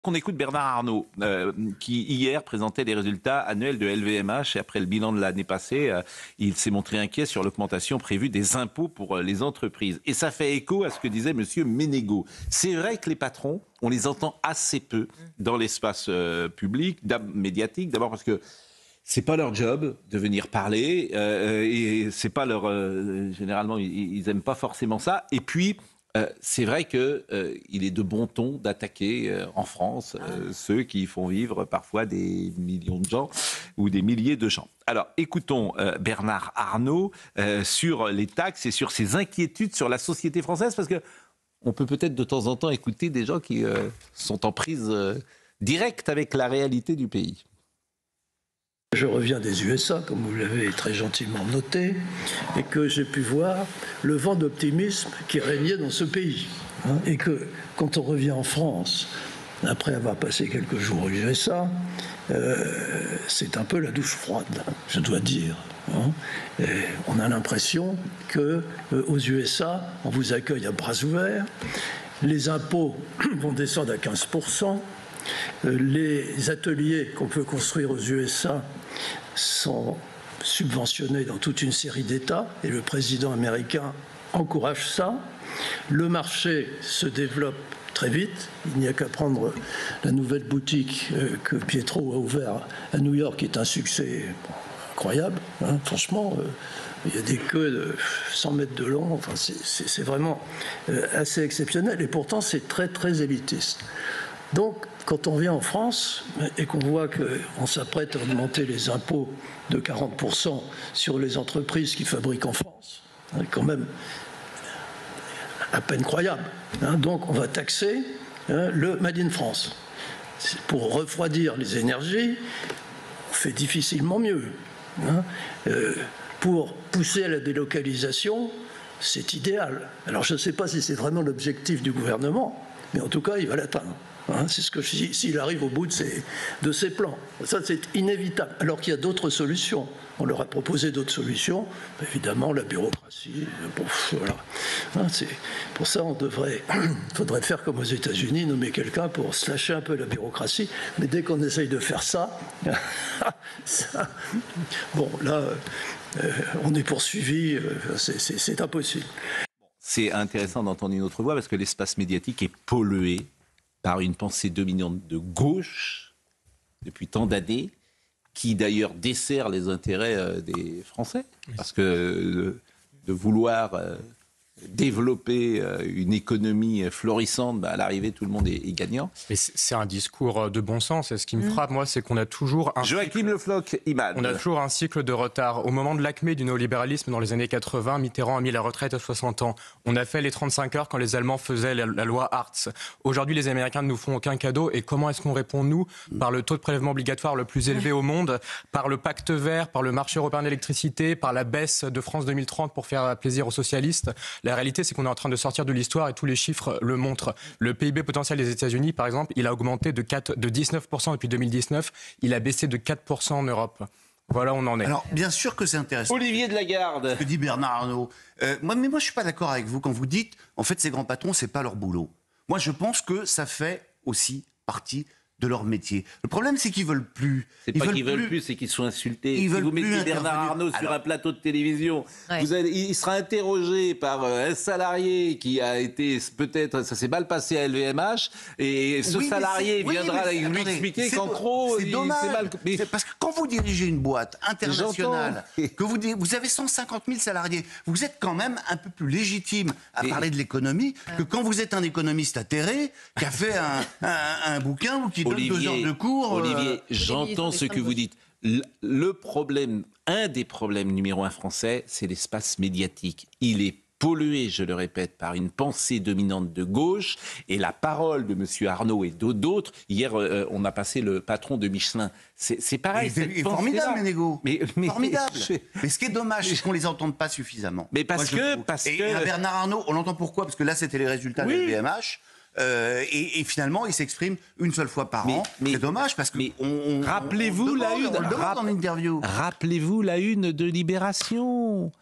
Qu'on écoute Bernard Arnault, qui hier présentait les résultats annuels de LVMH et après le bilan de l'année passée, il s'est montré inquiet sur l'augmentation prévue des impôts pour les entreprises. Et ça fait écho à ce que disait Monsieur Ménégo. C'est vrai que les patrons, on les entend assez peu dans l'espace public, médiatique, d'abord parce que c'est pas leur job de venir parler et c'est pas leur généralement ils aiment pas forcément ça. Et puis c'est vrai qu'il est de bon ton d'attaquer en France ceux qui font vivre parfois des millions de gens ou des milliers de gens. Alors écoutons Bernard Arnault sur les taxes et sur ses inquiétudes sur la société française, parce que on peut peut-être de temps en temps écouter des gens qui sont en prise directe avec la réalité du pays. Je reviens des USA, comme vous l'avez très gentiment noté, et que j'ai pu voir le vent d'optimisme qui régnait dans ce pays. Et que quand on revient en France, après avoir passé quelques jours aux USA, c'est un peu la douche froide, je dois dire. Et on a l'impression qu'aux USA, on vous accueille à bras ouverts, les impôts vont descendre à 15%, les ateliers qu'on peut construire aux USA sont subventionnés dans toute une série d'États et le président américain encourage ça. Le marché se développe très vite. Il n'y a qu'à prendre la nouvelle boutique que Pietro a ouverte à New York, qui est un succès incroyable. Franchement, il y a des queues de 100 mètres de long. Enfin, c'est vraiment assez exceptionnel. Et pourtant, c'est très, très élitiste. Donc, quand on vient en France et qu'on voit qu'on s'apprête à augmenter les impôts de 40% sur les entreprises qui fabriquent en France, quand même à peine croyable. Donc, on va taxer le Made in France. Pour refroidir les énergies, on fait difficilement mieux. Pour pousser à la délocalisation, c'est idéal. Alors, je ne sais pas si c'est vraiment l'objectif du gouvernement, mais en tout cas, il va l'atteindre. C'est ce que s'il arrive au bout de ses plans. Ça, c'est inévitable. Alors qu'il y a d'autres solutions. On leur a proposé d'autres solutions. Évidemment, la bureaucratie. Voilà. Pour ça, il faudrait faire comme aux États-Unis, nommer quelqu'un pour slasher un peu la bureaucratie. Mais dès qu'on essaye de faire ça, bon, là, on est poursuivi. C'est impossible. C'est intéressant d'entendre une autre voix parce que l'espace médiatique est pollué par une pensée dominante de gauche depuis tant d'années, qui d'ailleurs dessert les intérêts des Français. Parce que de vouloir développer une économie florissante, à l'arrivée, tout le monde est gagnant. Mais c'est un discours de bon sens. Et ce qui me frappe, moi, c'est qu'on a toujours Joachim Le Floch, Imad. On a toujours un cycle de retard. Au moment de l'acmé du néolibéralisme dans les années 80, Mitterrand a mis la retraite à 60 ans. On a fait les 35 heures quand les Allemands faisaient la loi Hartz. Aujourd'hui, les Américains ne nous font aucun cadeau. Et comment est-ce qu'on répond, nous, par le taux de prélèvement obligatoire le plus élevé au monde, par le pacte vert, par le marché européen de l'électricité, par la baisse de France 2030 pour faire plaisir aux socialistes? La réalité, c'est qu'on est en train de sortir de l'histoire et tous les chiffres le montrent. Le PIB potentiel des États-Unis, par exemple, il a augmenté de 19% depuis 2019. Il a baissé de 4% en Europe. Voilà, on en est. Alors, bien sûr que c'est intéressant. Olivier de Lagarde. Ce que dit Bernard Arnault. Moi, je ne suis pas d'accord avec vous quand vous dites, en fait, ces grands patrons, ce n'est pas leur boulot. Moi, je pense que ça fait aussi partie de leur métier. Le problème, c'est qu'ils veulent plus. C'est pas qu'ils veulent plus, c'est qu'ils sont insultés. Si vous mettez Bernard Arnault sur un plateau de télévision, il sera interrogé par un salarié qui a été, peut-être, ça s'est mal passé à LVMH, et ce salarié viendra lui expliquer qu'en gros, c'est dommage. Parce que quand vous dirigez une boîte internationale, que vous avez 150 000 salariés, vous êtes quand même un peu plus légitime à parler de l'économie que quand vous êtes un économiste atterré qui a fait un bouquin ou qui Olivier, 2 heures de cours. Olivier, j'entends ce que vous dites. Le problème, un des problèmes numéro 1 français, c'est l'espace médiatique. Il est pollué, je le répète, par une pensée dominante de gauche, et la parole de M. Arnault et d'autres. Hier, on a passé le patron de Michelin. C'est pareil. C'est formidable, Ménégo. Mais formidable. Mais ce qui est dommage, c'est qu'on ne les entende pas suffisamment. Mais parce que... Et Bernard Arnault, on l'entend pourquoi? Parce que là, c'était les résultats de LVMH. Et finalement, il s'exprime une seule fois par an. C'est dommage parce que rappelez-vous la une. Rappelez-vous la une de Libération.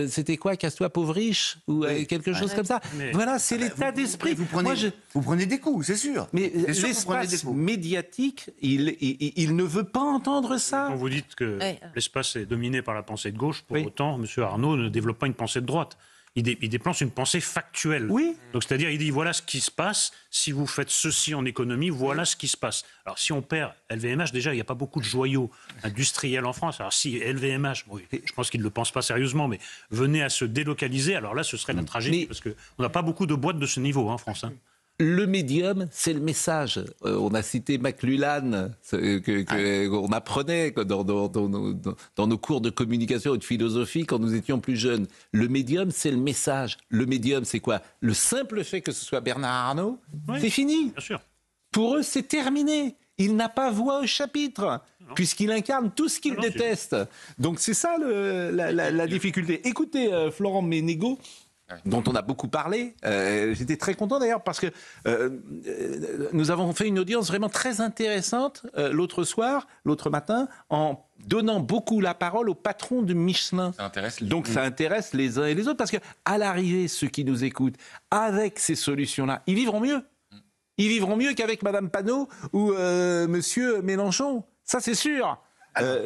C'était quoi, casse-toi pauvre riche ou quelque chose comme ça. Voilà, c'est l'état d'esprit. Vous prenez des coups, c'est sûr. Mais l'espace médiatique, il ne veut pas entendre ça. Quand vous dites que l'espace est dominé par la pensée de gauche, pour autant, M. Arnaud ne développe pas une pensée de droite. Il dépense une pensée factuelle. Oui. Donc, c'est-à-dire, il dit, voilà ce qui se passe, si vous faites ceci en économie, voilà ce qui se passe. Alors, si on perd LVMH, déjà, il n'y a pas beaucoup de joyaux industriels en France. Alors, si LVMH, je pense qu'il ne le pense pas sérieusement, mais venait à se délocaliser, alors là, ce serait la tragédie, parce qu'on n'a pas beaucoup de boîtes de ce niveau, en France. Le médium, c'est le message. On a cité McLuhan, qu'on apprenait dans nos cours de communication et de philosophie quand nous étions plus jeunes. Le médium, c'est le message. Le médium, c'est quoi? Le simple fait que ce soit Bernard Arnault, c'est fini. Bien sûr. Pour eux, c'est terminé. Il n'a pas voix au chapitre, puisqu'il incarne tout ce qu'ils détestent. Donc c'est ça la difficulté. Écoutez, Florent Ménégo, dont on a beaucoup parlé. J'étais très content d'ailleurs parce que nous avons fait une audience vraiment très intéressante l'autre matin, en donnant beaucoup la parole au patron de Michelin. Donc ça intéresse les uns et les autres parce qu'à l'arrivée, ceux qui nous écoutent, avec ces solutions-là, ils vivront mieux. Ils vivront mieux qu'avec Madame Panot ou Monsieur Mélenchon. Ça, c'est sûr.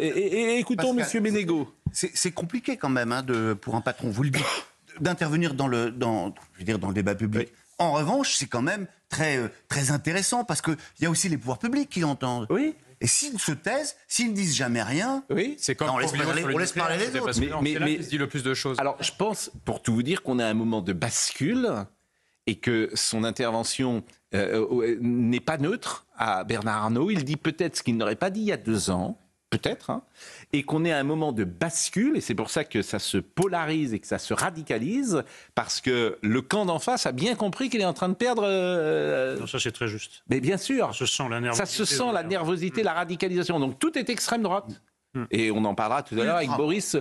Écoutons Monsieur Ménégo. C'est compliqué quand même pour un patron, vous le dites, d'intervenir dans le débat public. Oui. En revanche, c'est quand même très intéressant parce qu'il y a aussi les pouvoirs publics qui l'entendent. Oui. Et s'ils se taisent, s'ils ne disent jamais rien, c'est comme on laisse parler les autres. Mais là qui se dit le plus de choses. Alors, je pense, pour tout vous dire, qu'on a un moment de bascule et que son intervention n'est pas neutre à Bernard Arnault. Il dit peut-être ce qu'il n'aurait pas dit il y a 2 ans. Peut-être, et qu'on est à un moment de bascule, et c'est pour ça que ça se polarise et que ça se radicalise, parce que le camp d'en face a bien compris qu'il est en train de perdre... Non, ça c'est très juste. Mais bien sûr, ça se sent la nervosité, la radicalisation. Donc tout est extrême droite. Et on en parlera tout à l'heure avec Boris,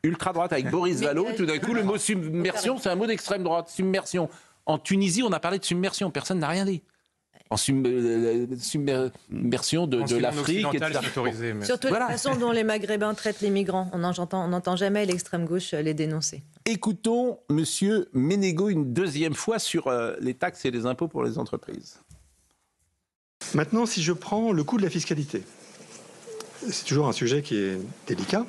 ultra-droite, avec Boris Vallaud. Tout d'un coup, le mot submersion, c'est un mot d'extrême droite. Submersion. En Tunisie, on a parlé de submersion, personne n'a rien dit. En submersion de l'Afrique. Surtout la façon dont les Maghrébins traitent les migrants. On n'entend jamais l'extrême gauche les dénoncer. Écoutons Monsieur Ménégo une deuxième fois sur les taxes et les impôts pour les entreprises. Maintenant, si je prends le coût de la fiscalité, c'est toujours un sujet qui est délicat.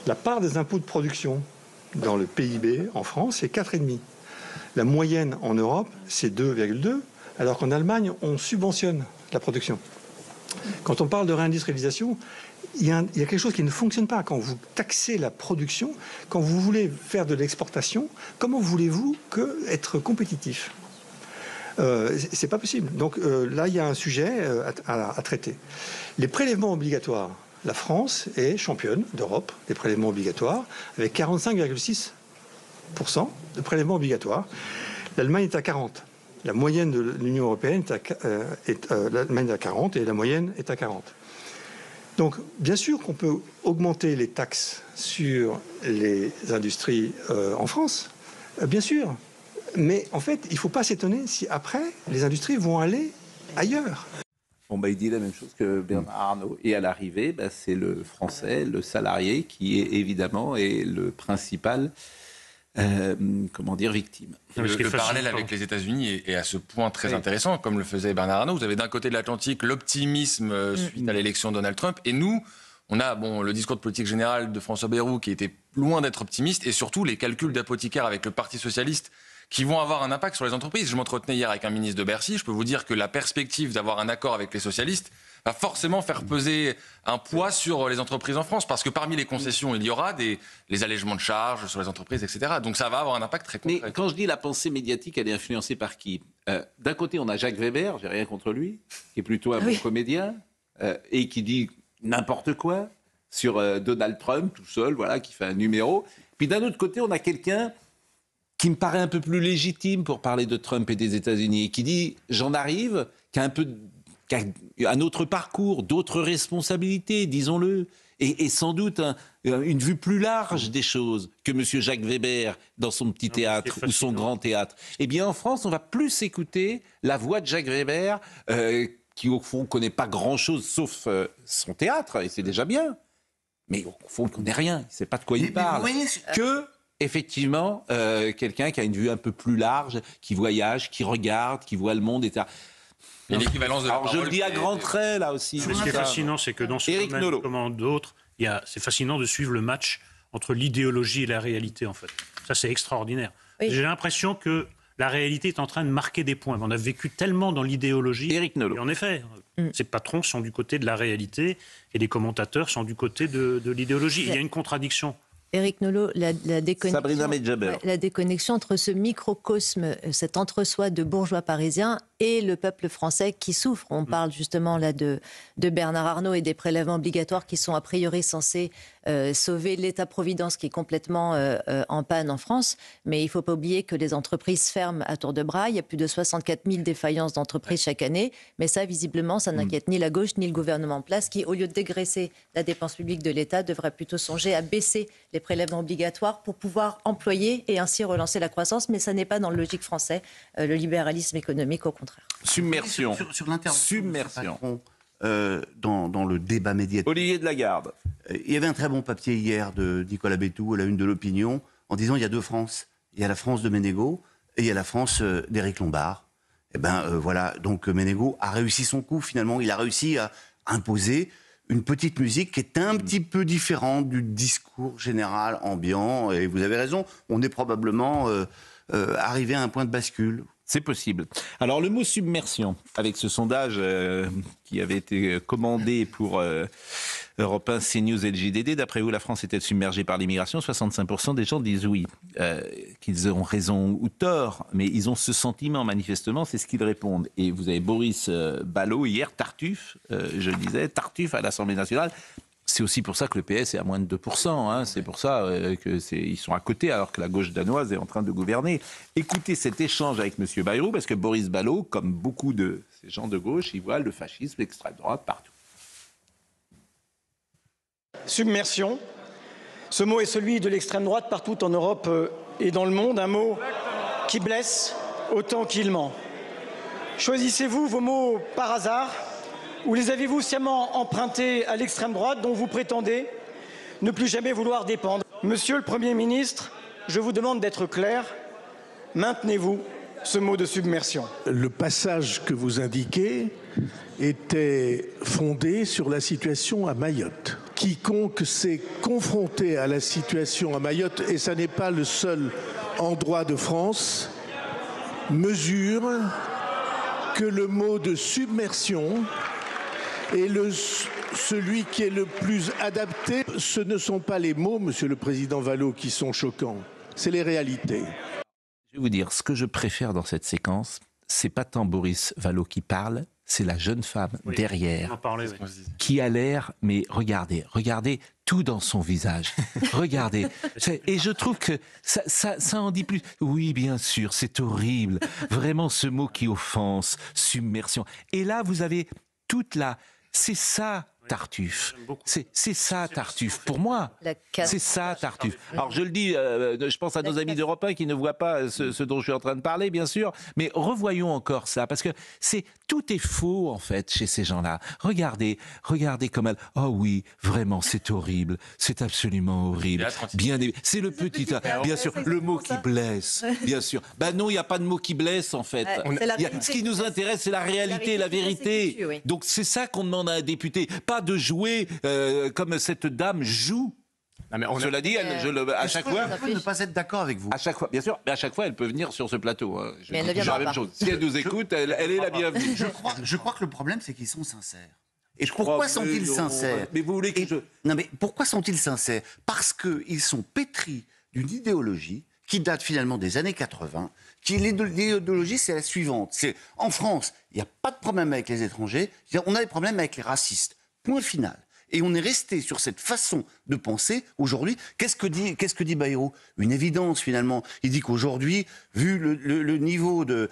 La part des impôts de production dans le PIB en France, c'est 4,5. La moyenne en Europe, c'est 2,2. Alors qu'en Allemagne, on subventionne la production. Quand on parle de réindustrialisation, il y a quelque chose qui ne fonctionne pas. Quand vous taxez la production, quand vous voulez faire de l'exportation, comment voulez-vous être compétitif ? C'est pas possible. Donc là, il y a un sujet à traiter. Les prélèvements obligatoires. La France est championne d'Europe des prélèvements obligatoires, avec 45,6% de prélèvements obligatoires. L'Allemagne est à 40%. La moyenne de l'Union européenne l'Allemagne est à 40 et la moyenne est à 40. Donc, bien sûr qu'on peut augmenter les taxes sur les industries en France, bien sûr. Mais en fait, il ne faut pas s'étonner si après, les industries vont aller ailleurs. Il dit la même chose que Bernard Arnault. Et à l'arrivée, c'est le Français, le salarié, qui est évidemment le principal... victime. Le parallèle avec les États-Unis est à ce point très intéressant, comme le faisait Bernard Arnault. Vous avez d'un côté de l'Atlantique l'optimisme suite à l'élection de Donald Trump, et nous, on a le discours de politique générale de François Bayrou qui était loin d'être optimiste, et surtout les calculs d'apothicaire avec le Parti socialiste qui vont avoir un impact sur les entreprises. Je m'entretenais hier avec un ministre de Bercy, je peux vous dire que la perspective d'avoir un accord avec les socialistes va forcément faire peser un poids sur les entreprises en France, parce que parmi les concessions, il y aura les allègements de charges sur les entreprises, etc. Donc ça va avoir un impact très concret. Mais quand je dis la pensée médiatique, elle est influencée par qui ? D'un côté, on a Jacques Weber, j'ai rien contre lui, qui est plutôt un bon comédien, et qui dit n'importe quoi sur Donald Trump, tout seul, qui fait un numéro. Puis d'un autre côté, on a quelqu'un qui me paraît un peu plus légitime pour parler de Trump et des États-Unis, et qui dit j'en arrive, qui a un autre parcours, d'autres responsabilités, disons-le, et sans doute une vue plus large des choses que M. Jacques Weber dans son petit théâtre ou son grand théâtre. Eh bien, en France, on va plus écouter la voix de Jacques Weber, qui, au fond, ne connaît pas grand-chose sauf son théâtre, et c'est déjà bien. mais au fond, il ne connaît rien, il ne sait pas de quoi il parle. vous voyez, Que, effectivement, quelqu'un qui a une vue un peu plus large, qui voyage, qui regarde, qui voit le monde, etc. Il y a l'équivalence de la Alors, je le dis à grands traits, là aussi. Ce qui est fascinant, c'est que dans ce Éric domaine, Nolot. comme dans d'autres, c'est fascinant de suivre le match entre l'idéologie et la réalité, en fait. Ça, c'est extraordinaire. Oui. J'ai l'impression que la réalité est en train de marquer des points. On a vécu tellement dans l'idéologie. Éric Nolot. Et en effet, ces patrons sont du côté de la réalité et les commentateurs sont du côté de l'idéologie. Il y a une contradiction. Éric Nolot, la Sabrina Medjaber. la déconnexion entre ce microcosme, cet entre-soi de bourgeois parisiens et le peuple français qui souffre. On parle justement là de Bernard Arnault et des prélèvements obligatoires qui sont a priori censés sauver l'État-providence qui est complètement en panne en France. Mais il ne faut pas oublier que les entreprises ferment à tour de bras. Il y a plus de 64 000 défaillances d'entreprises chaque année. Mais ça, visiblement, ça n'inquiète ni la gauche ni le gouvernement en place qui, au lieu de dégraisser la dépense publique de l'État, devrait plutôt songer à baisser les prélèvements obligatoires pour pouvoir employer et ainsi relancer la croissance. Mais ça n'est pas dans le logique français, le libéralisme économique, au contraire. Submersion. Sur l'intervention Submersion. dans le débat médiatique. Olivier de Lagarde. Il y avait un très bon papier hier de Nicolas Bétou à la une de l'Opinion en disant il y a deux France. Il y a la France de Ménégo et il y a la France d'Éric Lombard. Et voilà, donc Ménégo a réussi son coup finalement. Il a réussi à imposer une petite musique qui est un petit peu différente du discours général ambiant. Et vous avez raison, on est probablement arrivé à un point de bascule. C'est possible. Alors le mot submersion, avec ce sondage qui avait été commandé pour Europe 1, CNews et le JDD, d'après vous, la France était submergée par l'immigration. 65% des gens disent oui, qu'ils ont raison ou tort, mais ils ont ce sentiment manifestement, c'est ce qu'ils répondent. Et vous avez Boris Ballot hier, Tartuffe, je le disais, Tartuffe à l'Assemblée nationale. C'est aussi pour ça que le PS est à moins de 2%. Hein. C'est pour ça qu'ils sont à côté, alors que la gauche danoise est en train de gouverner. Écoutez cet échange avec M. Bayrou, parce que Boris Ballot, comme beaucoup de ces gens de gauche, il voit le fascisme, l'extrême droite partout. Submersion. Ce mot est celui de l'extrême droite partout en Europe et dans le monde. Un mot qui blesse autant qu'il ment. Choisissez-vous vos mots par hasard ? Ou les avez-vous sciemment empruntés à l'extrême droite dont vous prétendez ne plus jamais vouloir dépendre ? Monsieur le Premier ministre, je vous demande d'être clair. Maintenez-vous ce mot de submersion ? Le passage que vous indiquez était fondé sur la situation à Mayotte. Quiconque s'est confronté à la situation à Mayotte, et ça n'est pas le seul endroit de France, mesure que le mot de submersion est celui qui est le plus adapté. Ce ne sont pas les mots, Monsieur le Président Vallot, qui sont choquants, c'est les réalités. Je vais vous dire, ce que je préfère dans cette séquence, c'est pas tant Boris Vallot qui parle, c'est la jeune femme derrière qui a l'air, mais regardez tout dans son visage. Regardez. Et je trouve que ça en dit plus. Oui, bien sûr, c'est horrible. Vraiment ce mot qui offense, submersion. Et là, vous avez toute la... C'est ça, Tartuffe. C'est ça, Tartuffe. Pour moi, c'est ça, Tartuffe. Alors, je le dis, je pense à nos amis d'Europe 1 qui ne voient pas ce dont je suis en train de parler, bien sûr, mais revoyons encore ça, parce que tout est faux, en fait, chez ces gens-là. Regardez comme elle... Oh oui, vraiment, c'est horrible. C'est absolument horrible. C'est le petit... Bien sûr, le mot qui blesse, bien sûr. Non, il n'y a pas de mot qui blesse, en fait. Ce qui nous intéresse, c'est la réalité, la vérité. Donc, c'est ça qu'on demande à un député. Pas de jouer comme cette dame joue. Cela dit, à chaque fois... Je peux ne pas être d'accord avec vous. À chaque fois, bien sûr, mais à chaque fois, elle peut venir sur ce plateau. Hein. Mais elle ne viendra pas. Même chose. Si elle nous écoute, elle est la bienvenue. Je crois que le problème, c'est qu'ils sont sincères. Et pourquoi sont-ils sincères ? Mais vous voulez que Non, mais pourquoi sont-ils sincères ? Parce qu'ils sont pétris d'une idéologie qui date finalement des années 80. L'idéologie, c'est la suivante. C'est en France, il n'y a pas de problème avec les étrangers. On a des problèmes avec les racistes. Point final. Et on est resté sur cette façon de penser aujourd'hui. Qu'est-ce que dit Bayrou ? Une évidence finalement. Il dit qu'aujourd'hui, vu le niveau de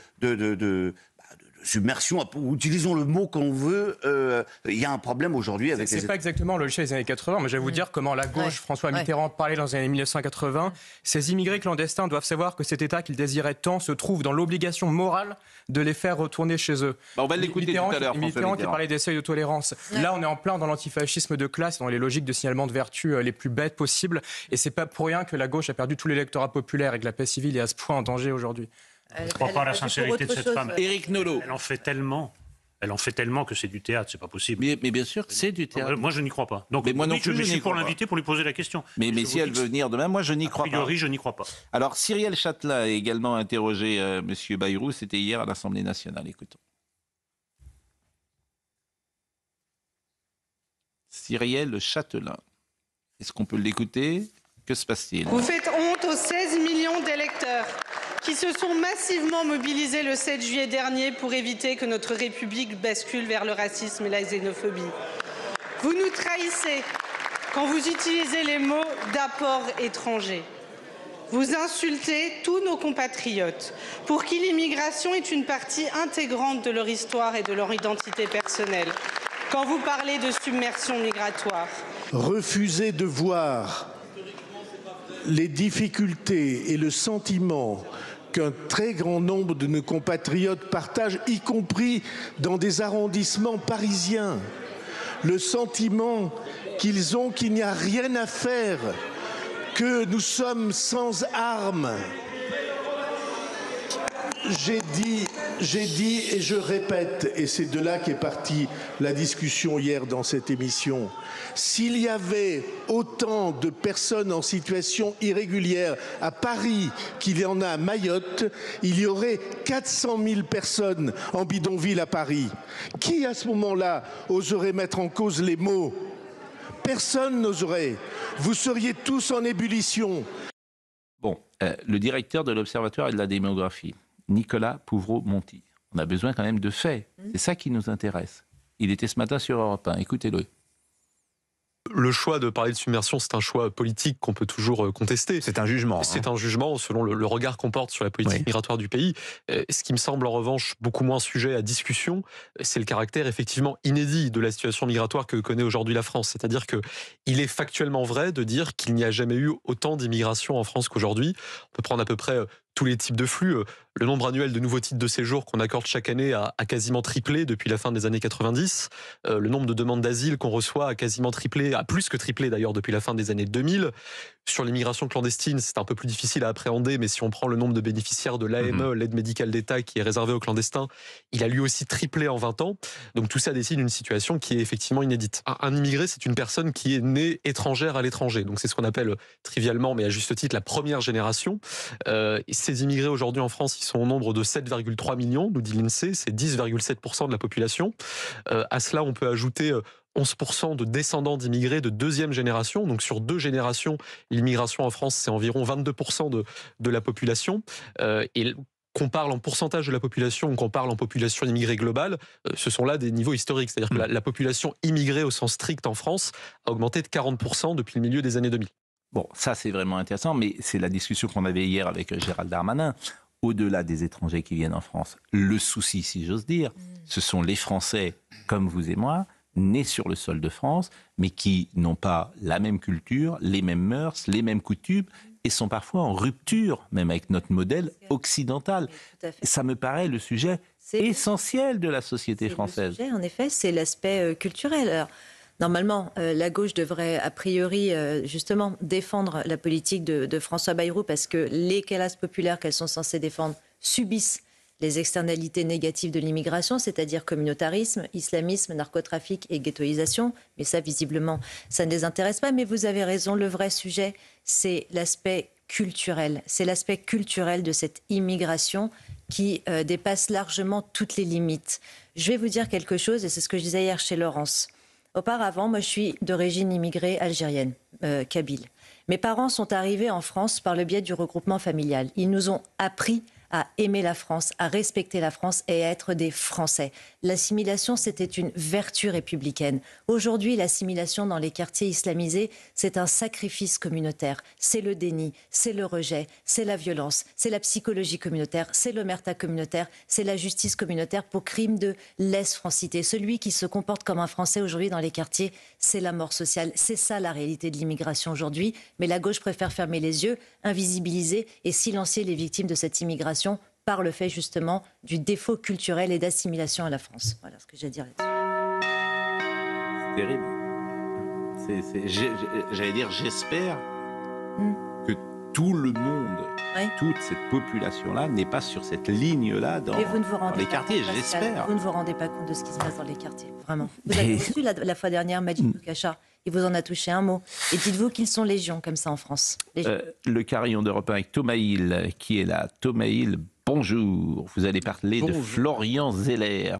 submersion, utilisons le mot qu'on veut, il y a un problème aujourd'hui avec C'est pas exactement le logiciel des années 80, mais je vais vous dire comment la gauche, François Mitterrand, parlait dans les années 1980. Ces immigrés clandestins doivent savoir que cet État qu'ils désiraient tant se trouve dans l'obligation morale de les faire retourner chez eux. On va l'écouter tout à l'heure, Mitterrand qui parlait des seuils de tolérance. Là, on est en plein dans l'antifascisme de classe, dans les logiques de signalement de vertu les plus bêtes possibles. Et c'est pas pour rien que la gauche a perdu tout l'électorat populaire et que la paix civile est à ce point en danger aujourd'hui. Je ne crois pas à la sincérité de cette femme. Éric Nolot. Elle en fait tellement que c'est du théâtre, c'est pas possible. Mais bien sûr, c'est du théâtre. Moi, je n'y crois pas. Donc, mais moi non plus, je suis pour l'inviter pour lui poser la question. Mais si elle veut venir demain, moi, je n'y crois pas. A priori, je n'y crois pas. Alors, Cyrielle Châtelain a également interrogé M. Bayrou. C'était hier à l'Assemblée nationale. Écoutons. Cyrielle Châtelain. Est-ce qu'on peut l'écouter? Que se passe-t-il? Vous faites honte aux 16 millions d'électeurs qui se sont massivement mobilisés le 7 juillet dernier pour éviter que notre République bascule vers le racisme et la xénophobie. Vous nous trahissez quand vous utilisez les mots d'apport étranger. Vous insultez tous nos compatriotes pour qui l'immigration est une partie intégrante de leur histoire et de leur identité personnelle. Quand vous parlez de submersion migratoire. Refusez de voir les difficultés et le sentiment qu'un très grand nombre de nos compatriotes partagent, y compris dans des arrondissements parisiens. Le sentiment qu'ils ont qu'il n'y a rien à faire, que nous sommes sans armes. J'ai dit et je répète, et c'est de là qu'est partie la discussion hier dans cette émission, s'il y avait autant de personnes en situation irrégulière à Paris qu'il y en a à Mayotte, il y aurait 400 000 personnes en bidonville à Paris. Qui à ce moment-là oserait mettre en cause les mots? Personne n'oserait. Vous seriez tous en ébullition. Bon, le directeur de l'Observatoire et de la démographie, Nicolas Pouvreau-Monti. On a besoin quand même de faits. C'est ça qui nous intéresse. Il était ce matin sur Europe 1. Écoutez-le. Le choix de parler de submersion, c'est un choix politique qu'on peut toujours contester. C'est un jugement. C'est un jugement selon le regard qu'on porte sur la politique migratoire du pays. Ce qui me semble en revanche beaucoup moins sujet à discussion, c'est le caractère effectivement inédit de la situation migratoire que connaît aujourd'hui la France. C'est-à-dire qu'il est factuellement vrai de dire qu'il n'y a jamais eu autant d'immigration en France qu'aujourd'hui. On peut prendre à peu près tous les types de flux. Le nombre annuel de nouveaux titres de séjour qu'on accorde chaque année a quasiment triplé depuis la fin des années 90. Le nombre de demandes d'asile qu'on reçoit a quasiment triplé, a plus que triplé d'ailleurs depuis la fin des années 2000. Sur l'immigration clandestine, c'est un peu plus difficile à appréhender, mais si on prend le nombre de bénéficiaires de l'AME, l'aide médicale d'État, qui est réservée aux clandestins, il a lui aussi triplé en 20 ans. Donc tout ça dessine une situation qui est effectivement inédite. Un immigré, c'est une personne qui est née étrangère à l'étranger. Donc c'est ce qu'on appelle trivialement, mais à juste titre, la première génération. Ces immigrés aujourd'hui en France, ils sont au nombre de 7,3 millions, nous dit l'INSEE, c'est 10,7% de la population. À cela, on peut ajouter 11% de descendants d'immigrés de deuxième génération. Donc sur 2 générations, l'immigration en France, c'est environ 22% de la population. Et qu'on parle en pourcentage de la population ou qu'on parle en population immigrée globale, ce sont là des niveaux historiques. C'est-à-dire que la population immigrée au sens strict en France a augmenté de 40% depuis le milieu des années 2000. Bon, ça c'est vraiment intéressant, mais c'est la discussion qu'on avait hier avec Gérald Darmanin. Au-delà des étrangers qui viennent en France, le souci, si j'ose dire, ce sont les Français comme vous et moi, nés sur le sol de France, mais qui n'ont pas la même culture, les mêmes mœurs, les mêmes coutumes, et sont parfois en rupture, même avec notre modèle occidental. Ça me paraît le sujet essentiel de la société française. Le sujet, en effet, c'est l'aspect culturel. Alors, normalement, la gauche devrait, a priori, justement, défendre la politique de François Bayrou, parce que les classes populaires qu'elles sont censées défendre subissent les externalités négatives de l'immigration, c'est-à-dire communautarisme, islamisme, narcotrafic et ghettoisation. Mais ça, visiblement, ça ne les intéresse pas. Mais vous avez raison, le vrai sujet, c'est l'aspect culturel. C'est l'aspect culturel de cette immigration qui dépasse largement toutes les limites. Je vais vous dire quelque chose, et c'est ce que je disais hier chez Laurence. Auparavant, moi, je suis d'origine immigrée algérienne, kabyle. Mes parents sont arrivés en France par le biais du regroupement familial. Ils nous ont appris à aimer la France, à respecter la France et à être des Français. l'assimilation, c'était une vertu républicaine. Aujourd'hui, l'assimilation dans les quartiers islamisés, c'est un sacrifice communautaire. C'est le déni, c'est le rejet, c'est la violence, c'est la psychologie communautaire, c'est l'omerta communautaire, c'est la justice communautaire pour crime de lèse-francité. Celui qui se comporte comme un Français aujourd'hui dans les quartiers, c'est la mort sociale. C'est ça la réalité de l'immigration aujourd'hui. Mais la gauche préfère fermer les yeux, invisibiliser et silencier les victimes de cette immigration par le fait justement du défaut culturel et d'assimilation à la France. Voilà ce que j'ai à dire là-dessus. C'est terrible. J'allais dire, j'espère que tout le monde, toute cette population-là n'est pas sur cette ligne-là dans les quartiers, j'espère. Vous ne vous rendez pas compte de ce qui se passe dans les quartiers, vraiment. Vous avez reçu la fois dernière Majid Boukacha, il vous en a touché un mot. Et dites-vous qu'ils sont légion comme ça en France. Le carillon d'Europe 1 avec Thomas Hill, qui est là. Thomas Hill, bonjour. Vous allez parler de Florian Zeller.